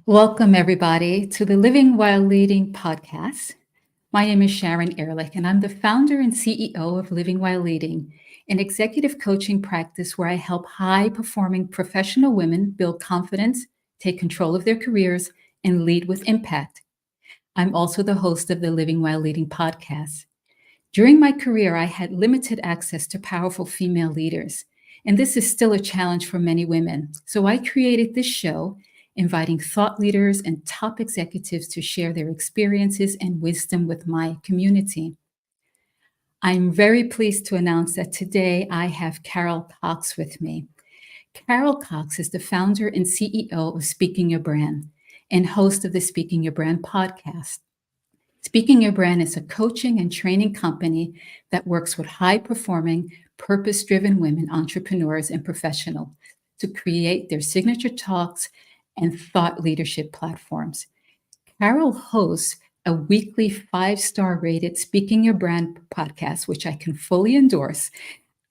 Welcome, everybody, to the Living While Leading podcast. My name is Sharon Ehrlich, and I'm the founder and CEO of Living While Leading, an executive coaching practice where I help high performing professional women build confidence, take control of their careers, and lead with impact. I'm also the host of the Living While Leading podcast. During my career, I had limited access to powerful female leaders, and this is still a challenge for many women. So I created this show, inviting thought leaders and top executives to share their experiences and wisdom with my community. I'm very pleased to announce that today I have Carol Cox with me. Carol Cox is the founder and CEO of Speaking Your Brand and host of the Speaking Your Brand podcast. Speaking Your Brand is a coaching and training company that works with high performing, purpose driven women entrepreneurs and professionals to create their signature talks and thought leadership platforms. Carol hosts a weekly 5-star rated Speaking Your Brand podcast, which I can fully endorse,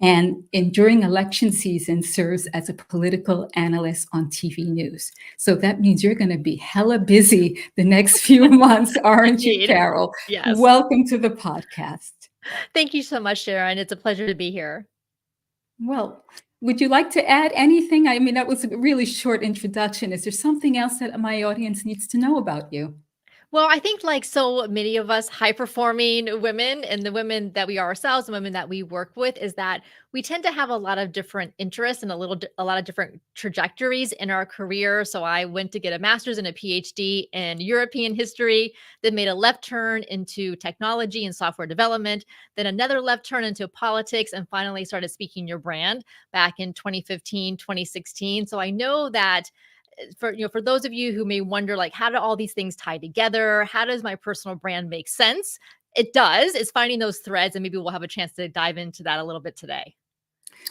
and during election season serves as a political analyst on TV news. So that means you're going to be hella busy the next few months, aren't you, Indeed. Carol? Yes. Welcome to the podcast. Thank you so much, Sharon. It's a pleasure to be here. Well, would you like to add anything? I mean, that was a really short introduction. Is there something else that my audience needs to know about you? Well, I think like so many of us high performing women and the women that we are ourselves, the women that we work with, is that we tend to have a lot of different interests and a lot of different trajectories in our career. So I went to get a master's and a PhD in European history, then made a left turn into technology and software development, then another left turn into politics, and finally started Speaking Your Brand back in 2015, 2016. So I know that for those of you who may wonder, like, how do all these things tie together? How does my personal brand make sense? It does. It's finding those threads, and maybe we'll have a chance to dive into that a little bit today.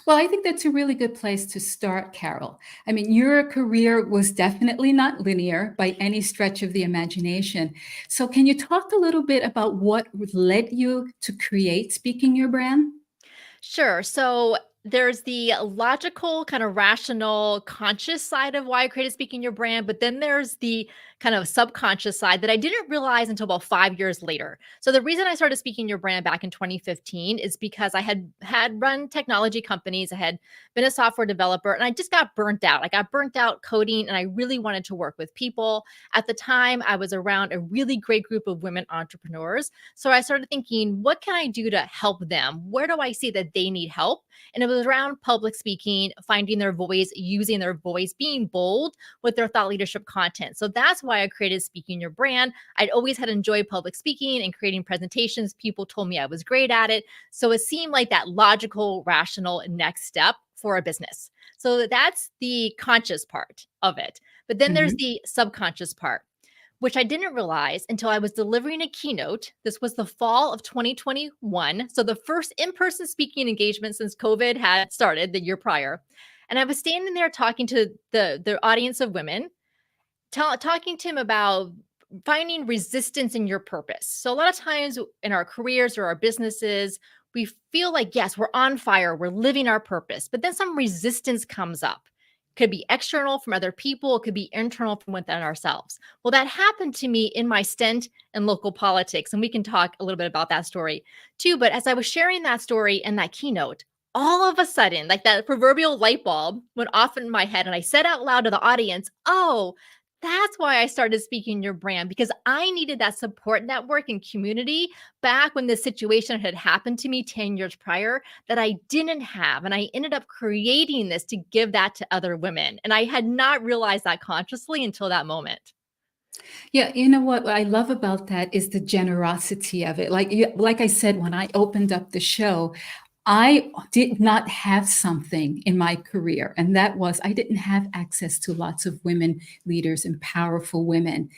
Well, I think that's a really good place to start, Carol. I mean, your career was definitely not linear by any stretch of the imagination. So, can you talk a little bit about what led you to create Speaking Your Brand? Sure. So there's the logical, kind of rational, conscious side of why I created Speaking Your Brand, but then there's the kind of subconscious side that I didn't realize until about 5 years later. So the reason I started Speaking Your Brand back in 2015 is because I had run technology companies, I had been a software developer, and I just got burnt out. I got burnt out coding, and I really wanted to work with people. At the time, I was around a really great group of women entrepreneurs. So I started thinking, what can I do to help them? Where do I see that they need help? And it was around public speaking, finding their voice, using their voice, being bold with their thought leadership content. So that's why I created Speaking Your Brand. I'd always had enjoyed public speaking and creating presentations. People told me I was great at it. So it seemed like that logical, rational next step for a business. So that's the conscious part of it. But then there's Mhm. the subconscious part, which I didn't realize until I was delivering a keynote. This was the fall of 2021. So the first in-person speaking engagement since COVID had started the year prior. And I was standing there talking to the audience of women, talking to him about finding resistance in your purpose. So a lot of times in our careers or our businesses, we feel like, yes, we're on fire, we're living our purpose, but then some resistance comes up. Could be external from other people, it could be internal from within ourselves. Well, that happened to me in my stint in local politics, and we can talk a little bit about that story too. But as I was sharing that story in that keynote, all of a sudden, like that proverbial light bulb went off in my head, and I said out loud to the audience, "Oh, that's why I started Speaking Your Brand, because I needed that support network and community back when this situation had happened to me 10 years prior that I didn't have. And I ended up creating this to give that to other women. And I had not realized that consciously until that moment. Yeah, you know what I love about that is the generosity of it. Like I said, when I opened up the show, I did not have something in my career, and that was I didn't have access to lots of women leaders and powerful women.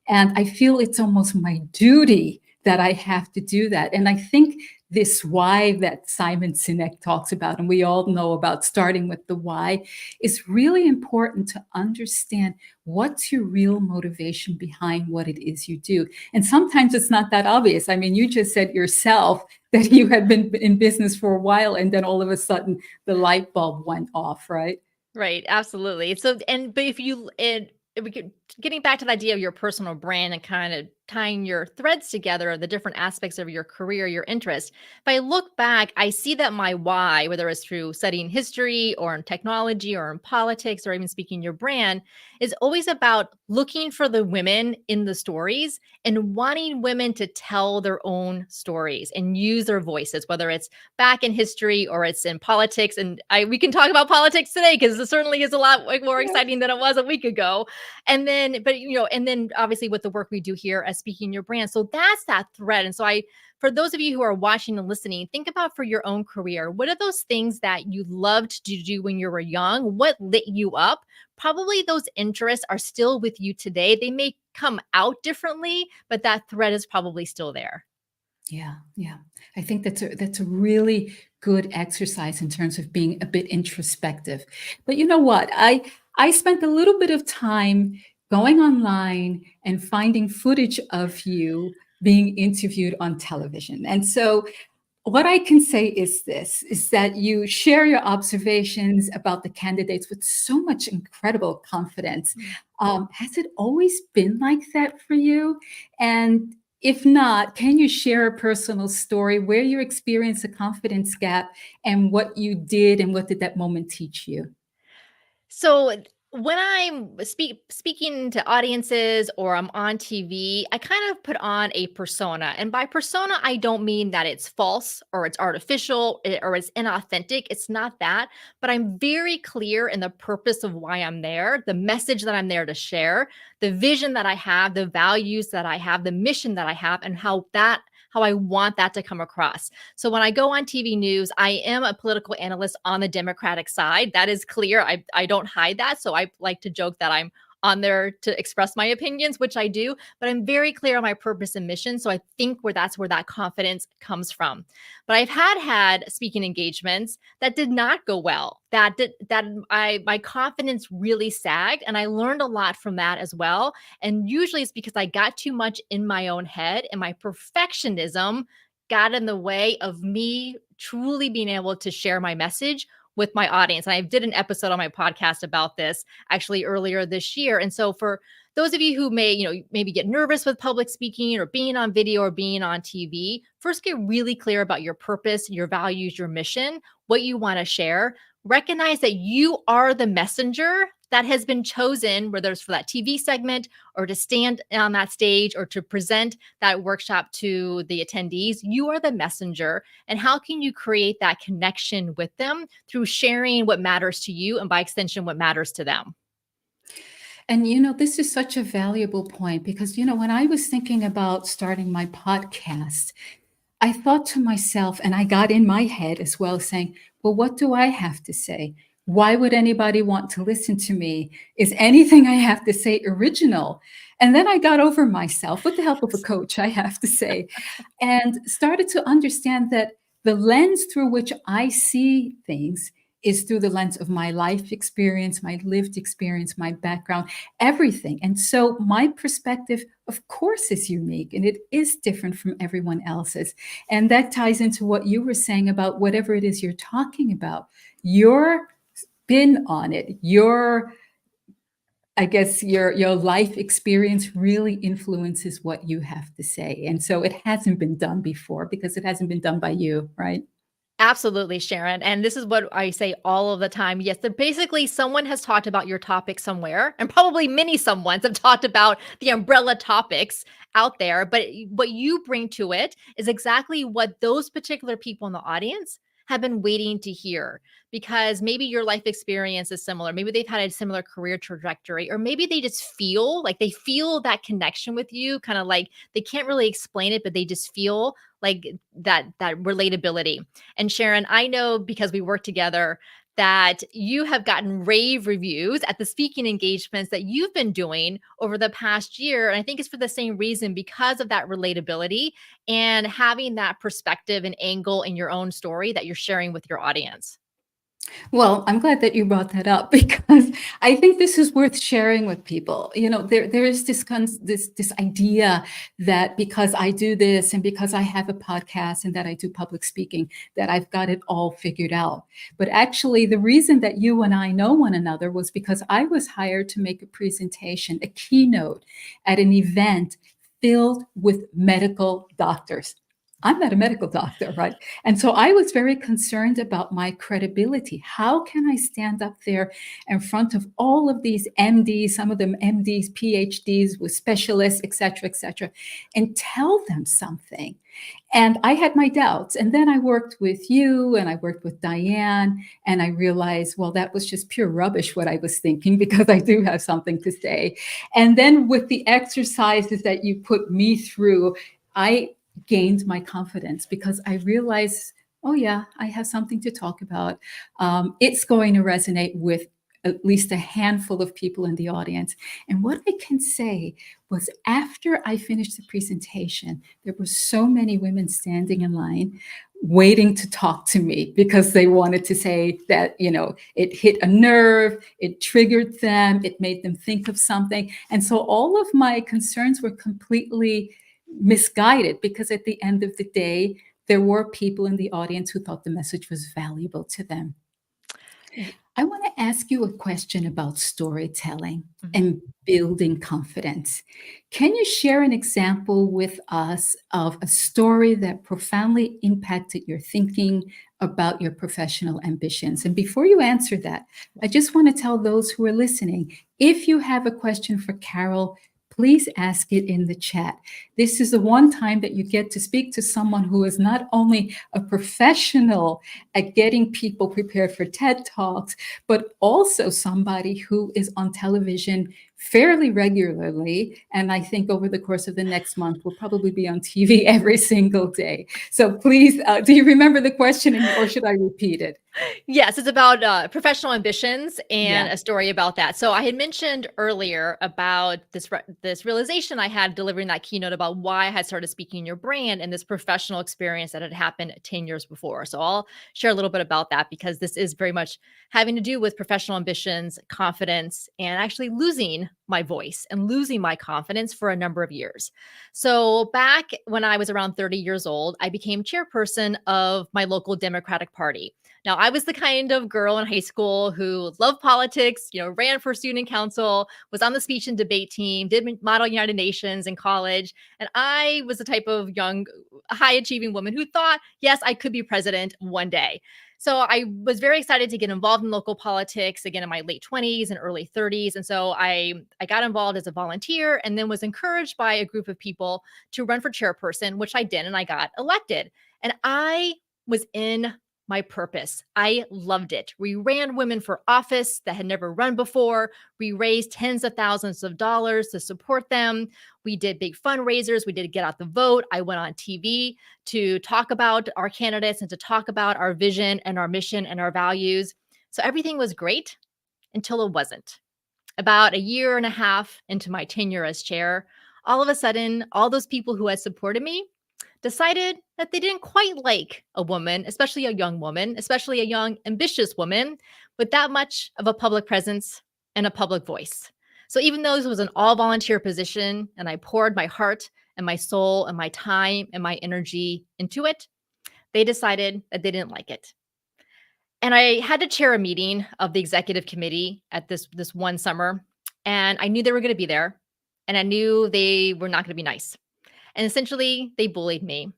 And I feel it's almost my duty that I have to do that. And I think this why that Simon Sinek talks about, and we all know about starting with the why, is really important to understand what's your real motivation behind what it is you do. And sometimes it's not that obvious. I mean, you just said yourself that you had been in business for a while and then all of a sudden the light bulb went off, right? Right, absolutely. So, but if you, and we could getting back to the idea of your personal brand and kind of tying your threads together, the different aspects of your career, your interest. If I look back, I see that my why, whether it's through studying history or in technology or in politics or even speaking your brand, is always about looking for the women in the stories and wanting women to tell their own stories and use their voices, whether it's back in history or it's in politics. And we can talk about politics today because it certainly is a lot more Yeah. exciting than it was a week ago. And then, but and then obviously with the work we do here as speaking your brand. So that's that thread. And so for those of you who are watching and listening, think about for your own career, what are those things that you loved to do when you were young? What lit you up? Probably those interests are still with you today. They may come out differently, but that thread is probably still there. Yeah, yeah. I think that's a really good exercise in terms of being a bit introspective. But you know what? I spent a little bit of time going online and finding footage of you being interviewed on television. And so what I can say is this, is that you share your observations about the candidates with so much incredible confidence. Has it always been like that for you? And if not, can you share a personal story where you experienced a confidence gap and what you did and what did that moment teach you? So when I'm speaking to audiences or I'm on TV, I kind of put on a persona. And by persona, I don't mean that it's false or it's artificial or it's inauthentic. It's not that. But I'm very clear in the purpose of why I'm there, the message that I'm there to share, the vision that I have, the values that I have, the mission that I have, and how I want that to come across. So when I go on TV news, I am a political analyst on the Democratic side. That is clear. I don't hide that. So I like to joke that I'm on there to express my opinions, which I do, but I'm very clear on my purpose and mission. So I think that's where that confidence comes from. But I've had speaking engagements that did not go well. My confidence really sagged, and I learned a lot from that as well. And usually it's because I got too much in my own head, and my perfectionism got in the way of me truly being able to share my message with my audience. And I did an episode on my podcast about this actually earlier this year. And so for those of you who maybe get nervous with public speaking or being on video or being on TV, first get really clear about your purpose, your values, your mission, what you want to share. Recognize that you are the messenger that has been chosen, whether it's for that TV segment or to stand on that stage or to present that workshop to the attendees. You are the messenger. And how can you create that connection with them through sharing what matters to you and by extension, what matters to them? And this is such a valuable point because when I was thinking about starting my podcast, I thought to myself, and I got in my head as well, saying, well, what do I have to say? Why would anybody want to listen to me? Is anything I have to say original? And then I got over myself with the help of a coach, I have to say, and started to understand that the lens through which I see things is through the lens of my life experience, my lived experience, my background, everything. And so my perspective, of course, is unique and it is different from everyone else's. And that ties into what you were saying about whatever it is you're talking about. Your spin on it, I guess your life experience really influences what you have to say. And so it hasn't been done before because it hasn't been done by you, right? Absolutely, Sharon. And this is what I say all of the time. Yes, that basically someone has talked about your topic somewhere, and probably many someones have talked about the umbrella topics out there. But what you bring to it is exactly what those particular people in the audience have been waiting to hear because maybe your life experience is similar. Maybe they've had a similar career trajectory, or maybe they just feel like they feel that connection with you, kind of like they can't really explain it, but they just feel like that relatability. And Sharon, I know because we work together that you have gotten rave reviews at the speaking engagements that you've been doing over the past year. And I think it's for the same reason because of that relatability and having that perspective and angle in your own story that you're sharing with your audience. Well, I'm glad that you brought that up because I think this is worth sharing with people. There is this idea that because I do this and because I have a podcast and that I do public speaking, that I've got it all figured out. But actually, the reason that you and I know one another was because I was hired to make a presentation, a keynote at an event filled with medical doctors. I'm not a medical doctor, right? And so I was very concerned about my credibility. How can I stand up there in front of all of these MDs, some of them MDs, PhDs with specialists, et cetera, and tell them something? And I had my doubts. And then I worked with you and I worked with Diane, and I realized, well, that was just pure rubbish what I was thinking because I do have something to say. And then with the exercises that you put me through, I gained my confidence because I realized, oh, yeah, I have something to talk about. It's going to resonate with at least a handful of people in the audience. And what I can say was after I finished the presentation, there were so many women standing in line waiting to talk to me because they wanted to say that, it hit a nerve, it triggered them, it made them think of something. And so all of my concerns were completely misguided because at the end of the day, there were people in the audience who thought the message was valuable to them. I want to ask you a question about storytelling Mhm. and building confidence. Can you share an example with us of a story that profoundly impacted your thinking about your professional ambitions? And before you answer that, I just want to tell those who are listening, if you have a question for Carol, please ask it in the chat. This is the one time that you get to speak to someone who is not only a professional at getting people prepared for TED Talks, but also somebody who is on television fairly regularly. And I think over the course of the next month, will probably be on TV every single day. So please, do you remember the question or should I repeat it? Yes, it's about professional ambitions and Yeah. a story about that. So I had mentioned earlier about this realization I had delivering that keynote about why I had started speaking your brand and this professional experience that had happened 10 years before. So I'll share a little bit about that because this is very much having to do with professional ambitions, confidence, and actually losing my voice and losing my confidence for a number of years. So back when I was around 30 years old, I became chairperson of my local Democratic Party. Now, I was the kind of girl in high school who loved politics, ran for student council, was on the speech and debate team, did Model United Nations in college. And I was the type of young, high achieving woman who thought, yes, I could be president one day. So I was very excited to get involved in local politics again in my late 20s and early 30s. And so I got involved as a volunteer and then was encouraged by a group of people to run for chairperson, which I did, and I got elected. And I was in my purpose. I loved it. We ran women for office that had never run before. We raised tens of thousands of dollars to support them. We did big fundraisers. We did get out the vote. I went on TV to talk about our candidates and to talk about our vision and our mission and our values. So everything was great until it wasn't. About a year and a half into my tenure as chair, all of a sudden, all those people who had supported me decided that they didn't quite like a woman, especially a young woman, especially a young, ambitious woman with that much of a public presence and a public voice. So even though this was an all volunteer position and I poured my heart and my soul and my time and my energy into it, they decided that they didn't like it. And I had to chair a meeting of the executive committee at this one summer, and I knew they were going to be there, and I knew they were not going to be nice. And essentially, they bullied me.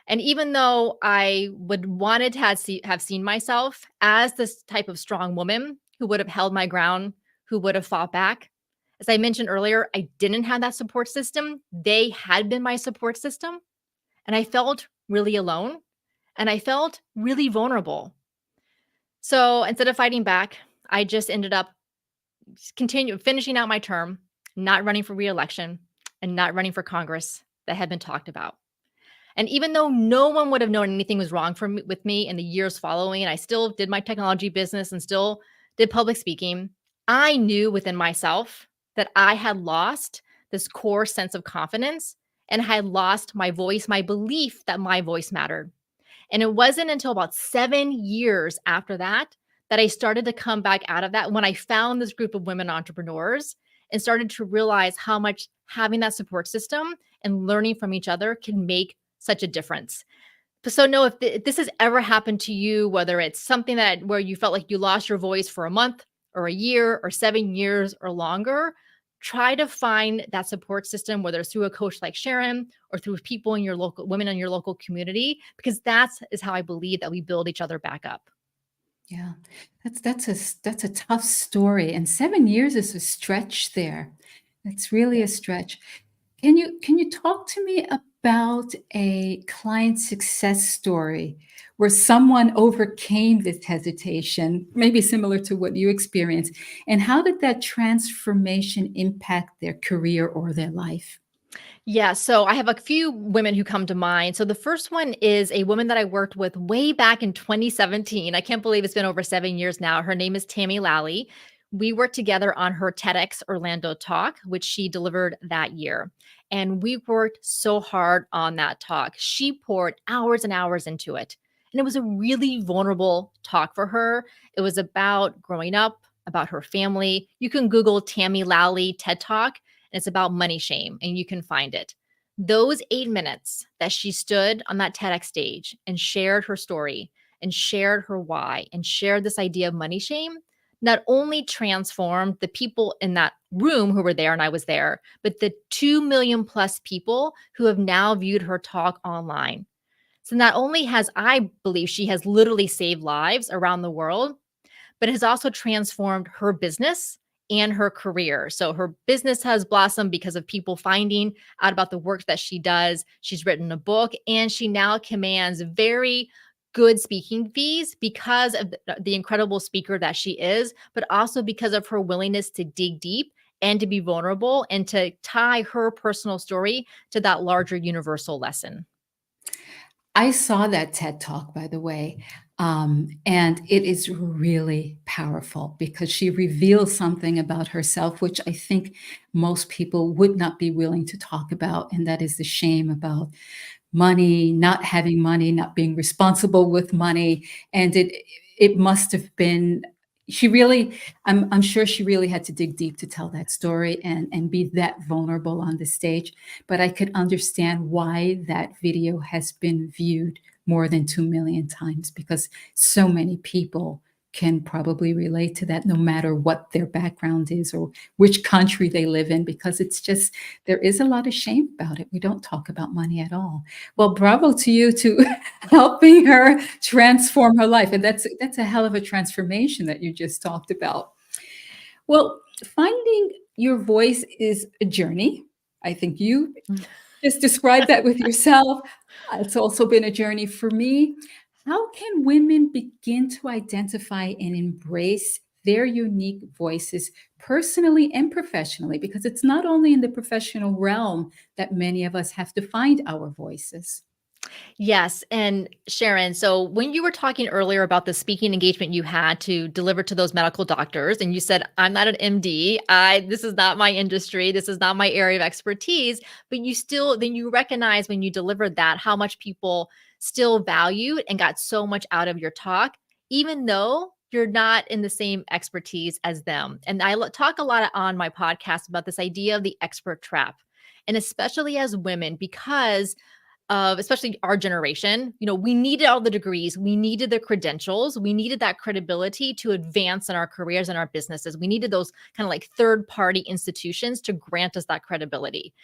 And even though I would wanted to have seen myself as this type of strong woman who would have held my ground, who would have fought back, as I mentioned earlier, I didn't have that support system. They had been my support system, and I felt really alone, and I felt really vulnerable. So instead of fighting back, I just ended up finishing out my term, not running for reelection, and not running for Congress that had been talked about. And even though no one would have known anything was wrong with me in the years following, and I still did my technology business and still did public speaking, I knew within myself that I had lost this core sense of confidence and had lost my voice, my belief that my voice mattered. And it wasn't until about 7 years after that that I started to come back out of that when I found this group of women entrepreneurs and started to realize how much having that support system and learning from each other can make such a difference. So no, if this has ever happened to you, whether it's something that where you felt like you lost your voice for a month or a year or 7 years or longer, try to find that support system, whether it's through a coach like Sharon or through people in your local women in your local community, because that's how I believe that we build each other back up. Yeah, that's a tough story, and 7 years is a stretch there. It's really a stretch. Can you talk to me about a client success story where someone overcame this hesitation, maybe similar to what you experienced, and how did that transformation impact their career or their life? Yeah, so I have a few women who come to mind. So the first one is a woman that I worked with way back in 2017. I can't believe it's been over 7 years now. Her name is Tammy Lally. We worked together on her TEDx Orlando talk, which she delivered that year. And we worked so hard on that talk. She poured hours and hours into it. And it was a really vulnerable talk for her. It was about growing up, about her family. You can Google Tammy Lally TED Talk, and it's about money shame, and you can find it. Those 8 minutes that she stood on that TEDx stage and shared her story and shared her why and shared this idea of money shame not only transformed the people in that room who were there, and I was there, but the 2 million plus people who have now viewed her talk online. So not only has I believe she has literally saved lives around the world, but it has also transformed her business and her career. So her business has blossomed because of people finding out about the work that she does. She's written a book and she now commands very good speaking fees because of the incredible speaker that she is, but also because of her willingness to dig deep and to be vulnerable and to tie her personal story to that larger universal lesson. I saw that TED Talk, by the way, and it is really powerful because she reveals something about herself, which I think most people would not be willing to talk about, and that is the shame about money, not having money, not being responsible with money, and it must have been she really I'm sure she really had to dig deep to tell that story and be that vulnerable on the stage, but I could understand why that video has been viewed more than 2 million times because so many people can probably relate to that no matter what their background is or which country they live in, because it's just there is a lot of shame about it. We don't talk about money at all. Well, bravo to you to helping her transform her life, and that's a hell of a transformation that you just talked about. Well, finding your voice is a journey. I think you just described that with yourself. It's also been a journey for me. How can women begin to identify and embrace their unique voices personally and professionally? Because it's not only in the professional realm that many of us have to find our voices. Yes. And Sharon, so when you were talking earlier about the speaking engagement you had to deliver to those medical doctors, and you said, I'm not an MD, this is not my industry, this is not my area of expertise, but you still, then you recognize when you delivered that, how much people still valued and got so much out of your talk, even though you're not in the same expertise as them. And talk a lot on my podcast about this idea of the expert trap. And especially as women, because of especially our generation, we needed all the degrees, we needed the credentials, we needed that credibility to advance in our careers and our businesses. We needed those kind of like third party institutions to grant us that credibility.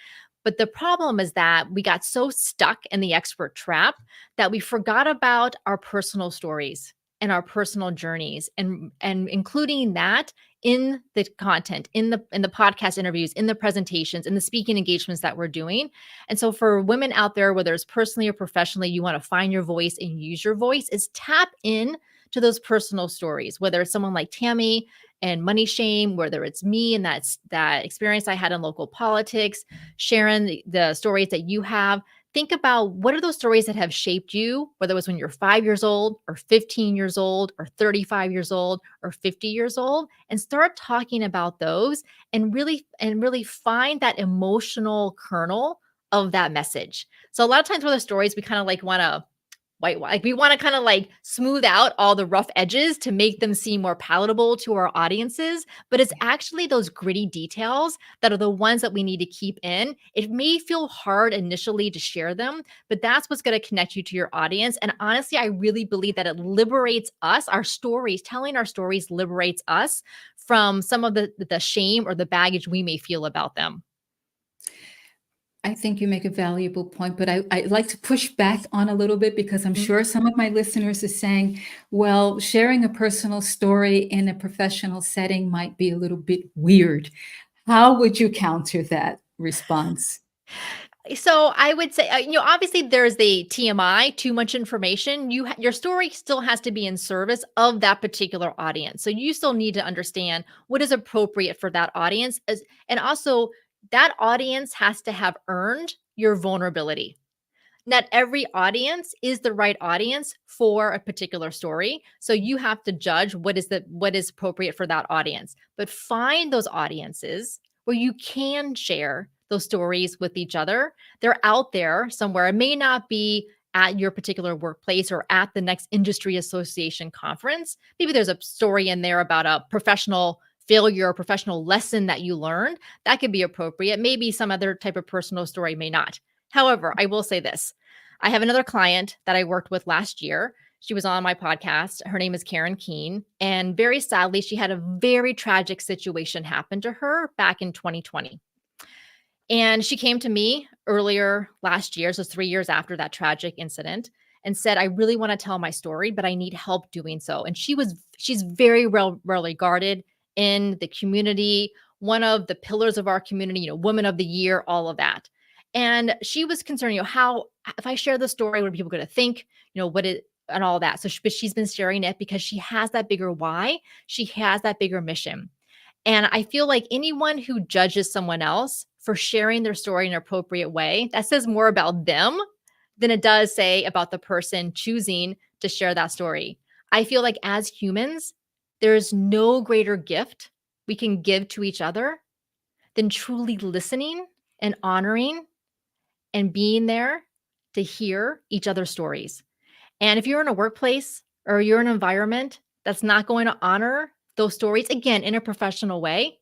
But the problem is that we got so stuck in the expert trap that we forgot about our personal stories and our personal journeys, and including that in the content, in the podcast interviews, in the presentations, in the speaking engagements that we're doing. And so for women out there, whether it's personally or professionally, you want to find your voice and use your voice, is tap in to those personal stories, whether it's someone like Tammy and money shame, whether it's me and that experience I had in local politics, Sharon, the stories that you have. Think about what are those stories that have shaped you, whether it was when you're 5 years old or 15 years old or 35 years old or 50 years old, and start talking about those and really find that emotional kernel of that message. So a lot of times with the stories, we kind of like want to Like we want to kind of like smooth out all the rough edges to make them seem more palatable to our audiences, but it's actually those gritty details that are the ones that we need to keep in. It may feel hard initially to share them, but that's what's going to connect you to your audience. And honestly, I really believe that it liberates us. Our stories, telling our stories liberates us from some of the shame or the baggage we may feel about them. I think you make a valuable point, but I'd like to push back on a little bit because I'm Mhm. sure some of my listeners are saying, well, sharing a personal story in a professional setting might be a little bit weird. How would you counter that response? So I would say, obviously there's the TMI, too much information. Your story still has to be in service of that particular audience. So you still need to understand what is appropriate for that audience, and also that audience has to have earned your vulnerability. Not every audience is the right audience for a particular story. So you have to judge what is appropriate for that audience. But find those audiences where you can share those stories with each other. They're out there somewhere. It may not be at your particular workplace or at the next industry association conference. Maybe there's a story in there about a professional failure or professional lesson that you learned. That could be appropriate. Maybe some other type of personal story may not. However, I will say this. I have another client that I worked with last year. She was on my podcast. Her name is Karen Keen. And very sadly, she had a very tragic situation happen to her back in 2020. And she came to me earlier last year, so 3 years after that tragic incident, and said, I really want to tell my story, but I need help doing so. And she's very well regarded in the community, one of the pillars of our community, woman of the year, all of that. And she was concerned, how if I share the story, what are people going to think? What it and all that. So but she's been sharing it because she has that bigger why. She has that bigger mission. And I feel like anyone who judges someone else for sharing their story in an appropriate way, that says more about them than it does say about the person choosing to share that story. I feel like as humans, there is no greater gift we can give to each other than truly listening and honoring and being there to hear each other's stories. And if you're in a workplace or you're in an environment that's not going to honor those stories, again, in a professional way,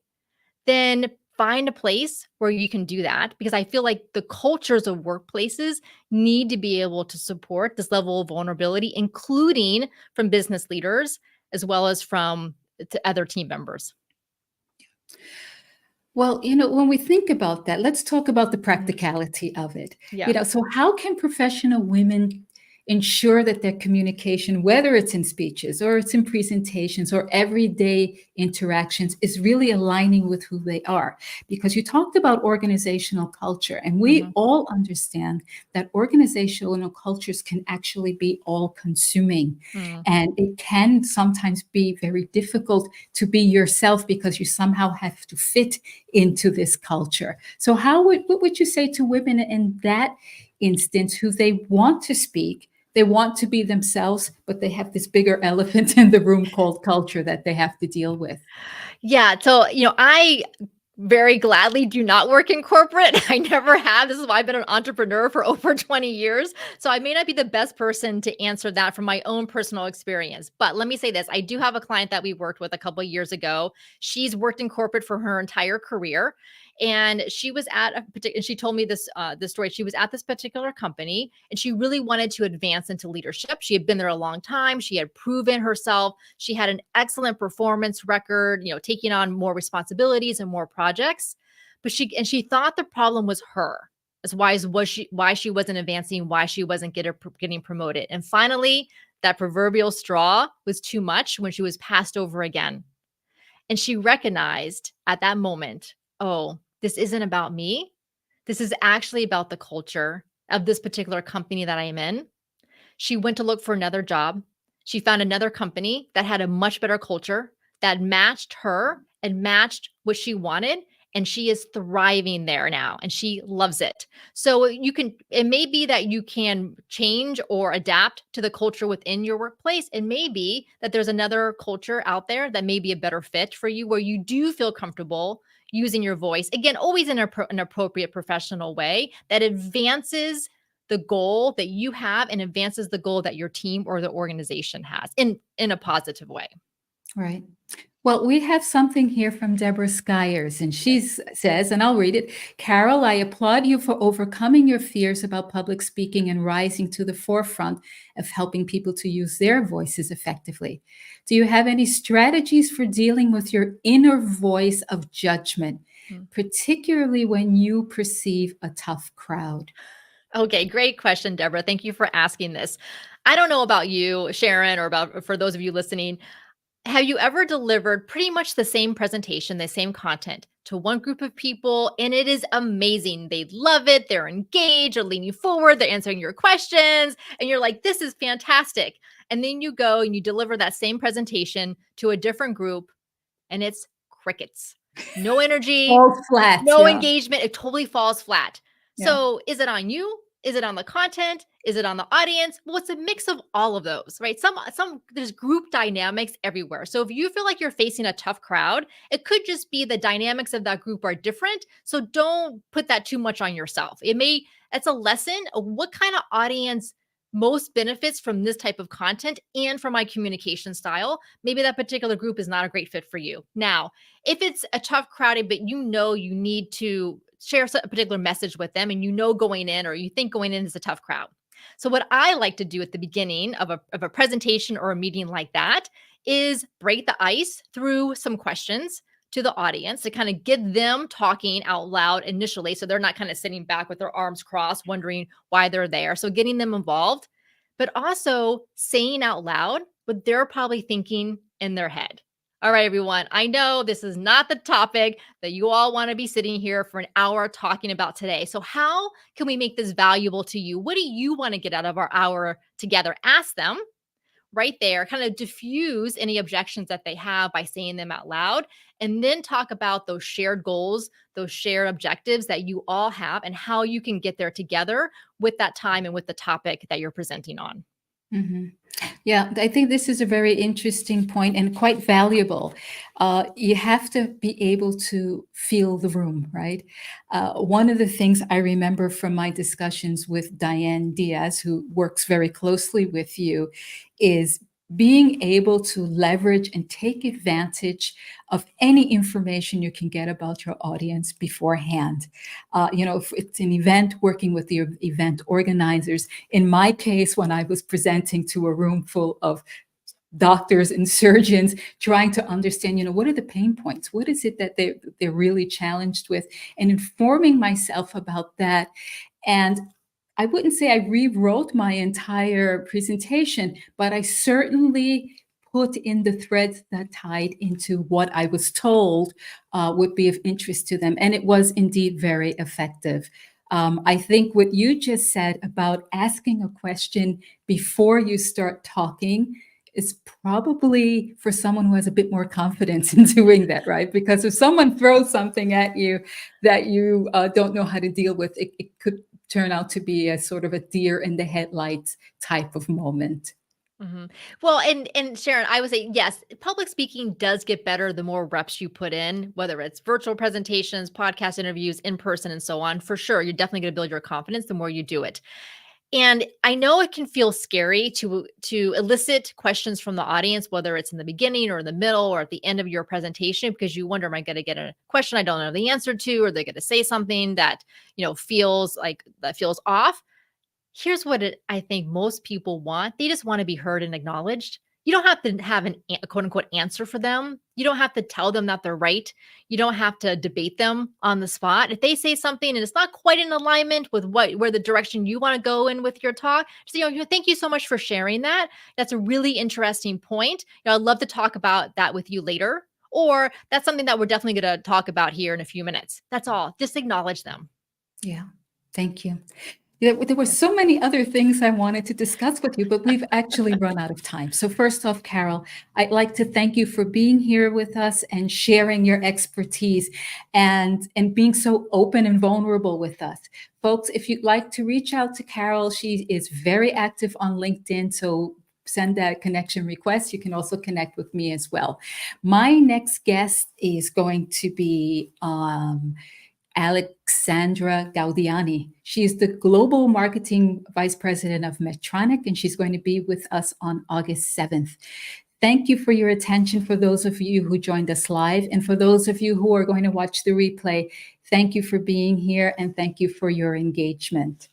then find a place where you can do that, because I feel like the cultures of workplaces need to be able to support this level of vulnerability, including from business leaders as well as from to other team members. Well, when we think about that, let's talk about the Mhm. practicality of it. Yeah. So how can professional women ensure that their communication, whether it's in speeches or it's in presentations or everyday interactions, is really aligning with who they are? Because you talked about organizational culture, and we Mhm. all understand that organizational cultures can actually be all consuming. Mm. And it can sometimes be very difficult to be yourself because you somehow have to fit into this culture. So what would you say to women in that instance who they want to speak, they want to be themselves, but they have this bigger elephant in the room called culture that they have to deal with? Yeah. So, I very gladly do not work in corporate. I never have. This is why I've been an entrepreneur for over 20 years. So I may not be the best person to answer that from my own personal experience. But let me say this. I do have a client that we worked with a couple of years ago. She's worked in corporate for her entire career. And she was at a particular, and she told me this story. She was at this particular company and she really wanted to advance into leadership. She had been there a long time. She had proven herself. She had an excellent performance record, taking on more responsibilities and more projects. But she thought the problem was her. As why she wasn't advancing, why she wasn't getting promoted. And finally, that proverbial straw was too much when she was passed over again. And she recognized at that moment, oh, this isn't about me. This is actually about the culture of this particular company that I am in. She went to look for another job. She found another company that had a much better culture that matched her and matched what she wanted. And she is thriving there now and she loves it. So it may be that you can change or adapt to the culture within your workplace. It may be that there's another culture out there that may be a better fit for you where you do feel comfortable using your voice. Again, always in an appropriate professional way that advances the goal that you have and advances the goal that your team or the organization has in a positive way. Right. Well, we have something here from Deborah Skyers, and she says, and I'll read it. Carol, I applaud you for overcoming your fears about public speaking and rising to the forefront of helping people to use their voices effectively. Do you have any strategies for dealing with your inner voice of judgment, particularly when you perceive a tough crowd? Okay, great question, Deborah. Thank you for asking this. I don't know about you, Sharon, or about for those of you listening. Have you ever delivered pretty much the same presentation, the same content to one group of people, and it is amazing? They love it. They're engaged, they're leaning forward, they're answering your questions, and you're like, this is fantastic. And then you go and you deliver that same presentation to a different group, and it's crickets. No energy, All flat, no yeah. engagement. It totally falls flat. Yeah. So is it on you? Is it on the content? Is it on the audience? Well, it's a mix of all of those, right? Some there's group dynamics everywhere. So if you feel like you're facing a tough crowd, it could just be the dynamics of that group are different. So don't put that too much on yourself. It's a lesson of what kind of audience most benefits from this type of content and from my communication style. Maybe that particular group is not a great fit for you. Now, if it's a tough crowd, but you know you need to share a particular message with them and you know going in or you think going in is a tough crowd. So what I like to do at the beginning of a presentation or a meeting like that is break the ice through some questions to the audience to kind of get them talking out loud initially. So they're not kind of sitting back with their arms crossed, wondering why they're there. So getting them involved, but also saying out loud what they're probably thinking in their head. All right, everyone. I know this is not the topic that you all want to be sitting here for an hour talking about today. So, how can we make this valuable to you? What do you want to get out of our hour together? Ask them right there, kind of diffuse any objections that they have by saying them out loud, and then talk about those shared goals, those shared objectives that you all have, and how you can get there together with that time and with the topic that you're presenting on. Mm-hmm. Yeah, I think this is a very interesting point and quite valuable. You have to be able to feel the room, right? One of the things I remember from my discussions with Diane Diaz, who works very closely with you, is being able to leverage and take advantage of any information you can get about your audience beforehand. If it's an event, working with the event organizers. In my case, when I was presenting to a room full of doctors and surgeons, trying to understand, what are the pain points? What is it that they're really challenged with? And informing myself about that. And I wouldn't say I rewrote my entire presentation, but I certainly put in the threads that tied into what I was told would be of interest to them. And it was indeed very effective. I think what you just said about asking a question before you start talking is probably for someone who has a bit more confidence in doing that, right? Because if someone throws something at you that you don't know how to deal with, it could turn out to be a sort of a deer in the headlights type of moment. Mm-hmm. Well, and Sharon, I would say yes, public speaking does get better the more reps you put in, whether it's virtual presentations, podcast interviews, in person, and so on. For sure, you're definitely going to build your confidence the more you do it. And I know it can feel scary to elicit questions from the audience, whether it's in the beginning or in the middle or at the end of your presentation, because you wonder, am I going to get a question I don't know the answer to, or they're going to say something that feels off. Here's what I think most people want. They just want to be heard and acknowledged. You don't have to have a quote unquote answer for them. You don't have to tell them that they're right. You don't have to debate them on the spot. If they say something and it's not quite in alignment with where the direction you want to go in with your talk, just thank you so much for sharing that. That's a really interesting point. I'd love to talk about that with you later. Or that's something that we're definitely going to talk about here in a few minutes. That's all. Just acknowledge them. Yeah. Thank you. There were so many other things I wanted to discuss with you, but we've actually run out of time. So first off, Carol, I'd like to thank you for being here with us and sharing your expertise and being so open and vulnerable with us. Folks, if you'd like to reach out to Carol, she is very active on LinkedIn, so send that connection request. You can also connect with me as well. My next guest is going to be Alexandra Gaudiani. She is the Global Marketing Vice President of Medtronic, and she's going to be with us on August 7th. Thank you for your attention for those of you who joined us live. And for those of you who are going to watch the replay, thank you for being here and thank you for your engagement.